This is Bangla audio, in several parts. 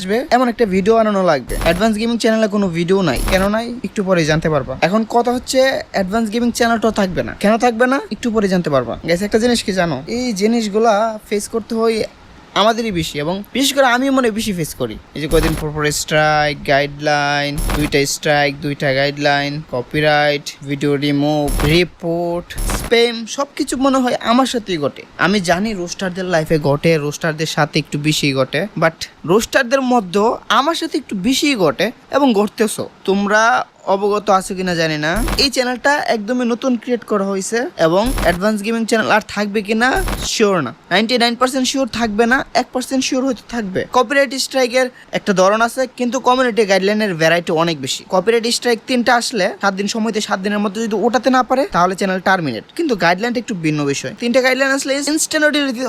আসবে এমন একটা ভিডিও বানানো লাগবে। অ্যাডভান্স গেমিং চ্যানেলে কোনো ভিডিও নাই, কেন নাই একটু পরে জানতে পারবা। এখন কথা হচ্ছে অ্যাডভান্স গেমিং চ্যানেলটাও থাকবে না, কেন থাকবে না একটু পরে জানতে পারবা। গাইস একটা জিনিস কি জানো, এই জিনিসগুলা ফেস করতে হয় আমাদেরই বেশি, এবং বিশেষ করে আমি মনে বেশি ফেস করি। এই যে কদিন পর স্ট্রাইক, গাইডলাইন, দুইটা স্ট্রাইক, দুইটা guideline, copyright, video remove, report, spam, সবকিছু মনে হয় আমার সাথেই ঘটে। আমি জানি রোস্টারদের লাইফে ঘটে, রোস্টারদের সাথে একটু বেশি ঘটে, বাট রোস্টারদের মধ্যেও আমার সাথে একটু বেশি ঘটে এবং ঘটতেছো। তোমরা অবগত আছো কিনা জানি না, এই চ্যানেলটা একদমই নতুন ক্রিয়েট করা হয়েছে এবং অ্যাডভান্স গেমিং চ্যানেল আর থাকবে কিনা শিওর না। 99% শিওর থাকবে না, 1% শিওর হয়তো থাকবে। কপিরাইট স্ট্রাইকের একটা ধরন আছে, কিন্তু কমিউনিটি গাইডলাইনের ভ্যারাইটি অনেক বেশি। কপিরাইট স্ট্রাইক 3টা আসলে 7 দিন সময়তে 7 দিনের মধ্যে যদি ওঠাতে না পারে তাহলে চ্যানেল টার্মিনেট। কিন্তু গাইডলাইনটা একটু ভিন্ন বিষয়। 3টা গাইডলাইন আসলে ইনস্ট্যান্ট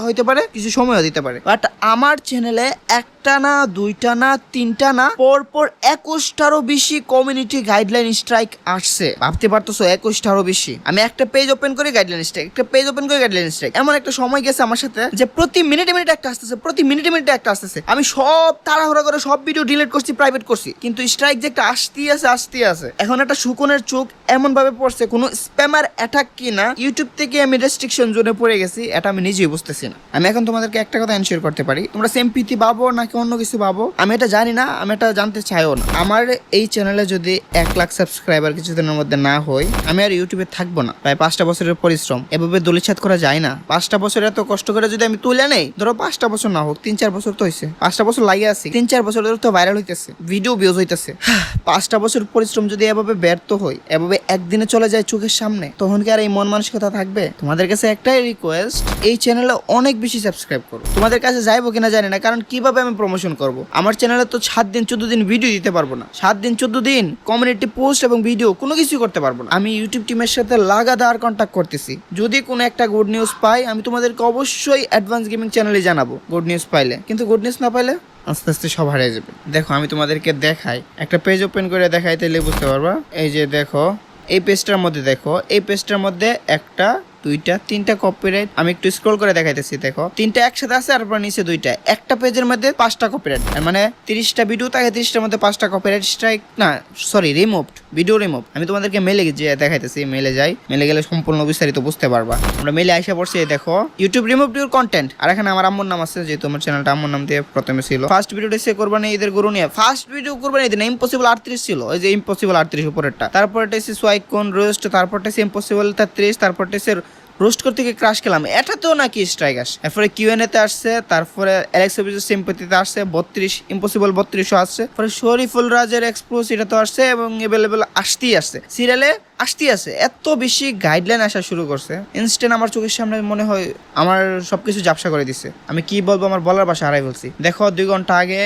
হইতে পারে, কিছু সময়ও দিতে পারে। বাট আমার চ্যানেলে একটা না, দুইটা না, 3টা না, পরপর 21টারও বেশি কমিউনিটি গাইডলাইন স্ট্রাইক আসছে। ভাবতে পারতেছো 21টারও বেশি। আমি একটা পেজ ওপেন করে গাইডলাইন স্ট্রাইক, একটা পেজ ওপেন করে গাইডলাইন স্ট্রাইক। এমন একটা সময় গেছে আমার সাথে যে প্রতি মিনিটে মিনিটে একটা আসতেছে, প্রতি মিনিটে মিনিটে একটা আসতেছে। আমি সব তাড়াহুড়া করে সব ভিডিও ডিলিট করছি, প্রাইভেট করছি, কিন্তু স্ট্রাইক যে একটা আসতেই আছে। এখন একটা শুকনের চোখ এমন ভাবে পড়ছে, কোনো স্প্যামার অ্যাটাক কিনা ইউটিউব থেকে আমি রেস্ট্রিকশন জোনে পড়ে গেছি, এটা আমি নিজেই বুঝতেছি না। আমি এখন তোমাদেরকে একটা কথা এনশিওর করতে পারি, তোমরা সিম্পিতি পাবো নাকি অন্য কিছু পাবো আমি এটা জানি না, আমি এটা জানতে চাইও না। আমার এই চ্যানেলে যদি 1 লাখ সাবস্ক্রাইবার কিছুদিনের মধ্যে না হয়, আমি আর ইউটিউবে থাকবো না। প্রায় 5টা বছরের পরিশ্রম, এভাবে দলিছাত করা যায় না। 5টা বছর এত কষ্ট করে যদি আমি তুলে নেই, ধরো 5টা বছর না হোক, 3-4 বছর তো হয়েছে, 5টা বছর লাগিয়ে আছি, 3-4 বছর ধরে তো ভাইরাল হইতেছে, ভিডিও ভিউজ হইতেছে। 5টা বছর পরিশ্রম যদি এভাবে ব্যর্থ হয়, এভাবে একদিনে চলে যায় চোখের সামনে, তখন কি আর এই মন মানসিকতা থাকবে? তোমাদের কাছে একটাই রিকোয়েস্ট, এই চ্যানেলে অনেক বেশি সাবস্ক্রাইব করো। তোমাদের কাছে যাইবো কিনা জানি না, কারণ কিভাবে আমি প্রমোশন করবো? আমার চ্যানেলে তো 7 দিন 14 দিন ভিডিও দিতে পারবো না। 7 দিন 14 দিন কমিউনিটি পোস্ট এবং ভিডিও কোনো কিছু করতে পারবো না। আমি ইউটিউব টিমের সাথে লাগাতার কন্ট্যাক্ট করতেছি। যদি কোনো একটা গুড নিউজ পাই, আমি তোমাদেরকে অবশ্যই অ্যাডভান্স গেমিং চ্যানেলে জানাবো গুড নিউজ পাইলে। কিন্তু গুড নিউজ না পাইলে আস্তে আস্তে সব হারিয়ে যাবে। দেখো আমি তোমাদেরকে দেখাই, একটা পেজ ওপেন করে দেখাই, তাহলে বুঝতে পারবা। এই যে দেখো, এই পেজটার মধ্যে দেখো, এই পেজটার মধ্যে 1টা 2টা 3টা কপিরাইট। আমি একটু স্ক্রল করে দেখাইতেছি, দেখো 3টা একসাথে আছে, আর নিচে 2টা। একটা পেজের মধ্যে 5টা কপিরাইট, মানে 30টা ভিডিও থাকে, 30টার মধ্যে 5টা কপিরাইট স্ট্রাইক, না সরি রিমুভড, ভিডিও রিমুভ। আমি তোমাদেরকে মেলে যে দেখাইতেছি, মেলে যাই, মেলে গেলে সম্পূর্ণ বিস্তারিত বুঝতে পারবা। আমরা মেলে আইসা পড়ছি, দেখো ইউটিউব রিমুভ ইউর কন্টেন্ট। আর এখানে আমার আম্মুর নাম আছে, যেহেতু আমার চ্যানেলটা আম্মুর নাম দিয়ে প্রথমে ছিল। ফার্স্ট ভিডিওটা সে করবানি ঈদের গরু নিয়ে, ফার্স্ট ভিডিও করবানি ঈদের, ইম্পসিবল 38 ছিল, ওই যে ইম্পসিবল 38 উপরেরটা। তারপরটা এসে সোয়াইকন রোস্ট, তারপরটা সে ইম্পসিবল 33, তারপরটা সে রোস্ট করতে গিয়ে ক্রাশ খেলাম, এটাতেও নাকি স্ট্রাইক আসে। এরপরে কিউএনএ তে আসছে, তারপরে অ্যালেক্সা সিম্পথিতে আসছে 32, ইম্পসিবল 32 আসছে। পরে শরীফুল রাজের এক্সপ্লোস এটা তো আসছে, এবং এভেলেবেল আসতেই আসছে, সিরিয়ালে আসতেই আছে। এত বেশি গাইডলাইন আসা শুরু করছে, ইনস্ট্যান্ট আমার চোখের সামনে মনে হয় আমার সবকিছু ঝাপসা করে দিচ্ছে। আমি কি বলবো, আমার বলার ভাষা হারাই বলছি। দেখো 2 ঘন্টা আগে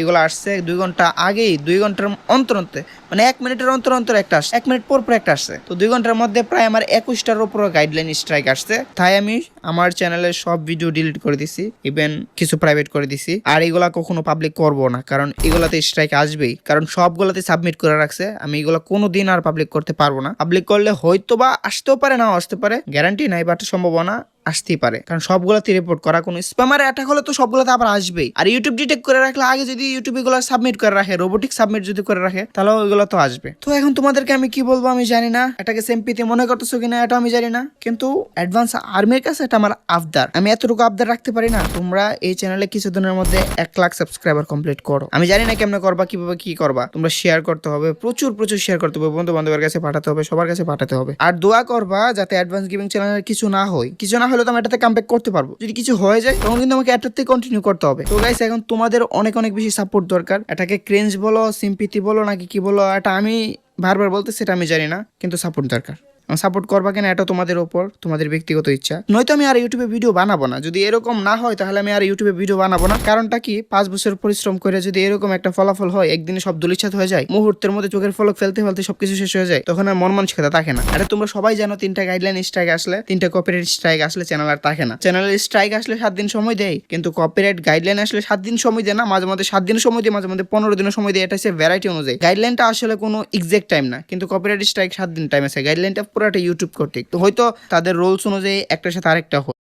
এগুলো আসছে, 2 ঘন্টা আগেই, 2 ঘন্টার অন্তর অন্তর, মানে 1 মিনিটের অন্তর অন্তর একটা আসছে, 1 মিনিট পর পর একটা আসছে। তো 2 ঘন্টার মধ্যে প্রায় আমার 21টার উপর গাইডলাইন স্ট্রাইক আসছে। তাই আমি আমার চ্যানেলের সব ভিডিও ডিলিট করে দিছি, ইভেন কিছু প্রাইভেট করে দিছি। আর এগুলা কখনো পাবলিক করব না, কারণ এগুলাতে স্ট্রাইক আসবেই, কারণ সবগুলাতে সাবমিট করে রাখছে। আমি এগুলা কোনোদিন আর পাবলিক করতে পারবো না। পাবলিক করলে হয়তো বা আসতেও পারে, নাও আসতে পারে, গ্যারান্টি নাই, বাট সম্ভাবনা আসতেই পারে, কারণ সবগুলাতে রিপোর্ট করা। কোনো স্প্যামার অ্যাটাক হলে তো সবগুলোতে আবার আসবেই। আর ইউটিউব ডিটেক্ট করে রাখলে, আগে যদি ইউটিউব এগুলো সাবমিট করে রাখে, রোবোটিক সাবমিট যদি করে রাখে, তাহলে ওইগুলো তো আসবে। তো এখন তোমাদেরকে আমি কি বলবো আমি জানি না, এটাকে সিম্পিতি মনে করতেছো কিনা এটা আমি জানি না, কিন্তু অ্যাডভান্স আর্মির কাছে এটা আমার আবদার। আমি এতটুকু আবদার রাখতে পারি না, তোমরা এই চ্যানেলে কিছুদিনের মধ্যে 1 লাখ সাবস্ক্রাইবার কমপ্লিট করো। আমি জানি না কেমনে করবা, কিভাবে কি করবা। তোমরা শেয়ার করতে হবে, প্রচুর শেয়ার করতে হবে, বন্ধু বান্ধবের কাছে পাঠাতে হবে, সবার কাছে পাঠাতে হবে। আর দোয়া করবা যাতে অ্যাডভান্স গেমিং চ্যানেলের কিছু না হয়। কিছু না হলে তো আমি এটাতে কামব্যাক করতে পারবো। যদি কিছু হয়ে যায় তখন কিন্তু আমাকে এটাতে কন্টিনিউ করতে হবে। তো গাইস এখন তোমাদের অনেক বেশি সাপোর্ট দরকার। এটাকে ক্রেঞ্জ বলো, সিম্পিতি বলো, নাকি কি বলো, এটা আমি বারবার বলতেছি, সেটা আমি জানি না, কিন্তু সাপোর্ট দরকার। সাপোর্ট করবা কিনা এটা তোমাদের উপর, তোমাদের ব্যক্তিগত ইচ্ছা। নয়তো আমি আর ইউটিউবে ভিডিও বানাবো না। যদি এরকম না হয় তাহলে আমি আর ইউটিউবে ভিডিও বানাবো না। কারণটা কি, 5 বছর পরিশ্রম করে যদি এরকম একটা ফলাফল হয়, একদিনে সব দুলিচ্ছাত হয়ে যায়, মুহূর্তের মধ্যে চোখের ফলক ফেলতে ফেলতে সবকিছু শেষ হয়ে যায়, তখন আর মন মানসিকতা থাকে না। আরে তোমরা সবাই জানো 3টা গাইডলাইন স্ট্রাইক আসলে, 3টা কপিরাইট স্ট্রাইক আসলে চ্যানেল আর থাকে না। চ্যানেলের স্ট্রাইক আসলে 7 দিন সময় দেয়, কিন্তু কপিরাইট গাইডলাইন আসলে 7 দিন সময় দেয় না, মাঝে মধ্যে 7 দিন সময় দেয়, মাঝে মধ্যে 15 দিনের সময় দেয়। এটা হচ্ছে ভ্যারাইটি অনুযায়ী। গাইডলাইনটা আসলে কোনো এক্সাক্ট টাইম না, কিন্তু কপিরাইট স্ট্রাইক 7 দিন টাইম আছে। গাইডলাইনটা পুরোটা ইউটিউব করতে, তো হয়তো তাদের রুলস অনুযায়ী একটার সাথে আরেকটা হয়।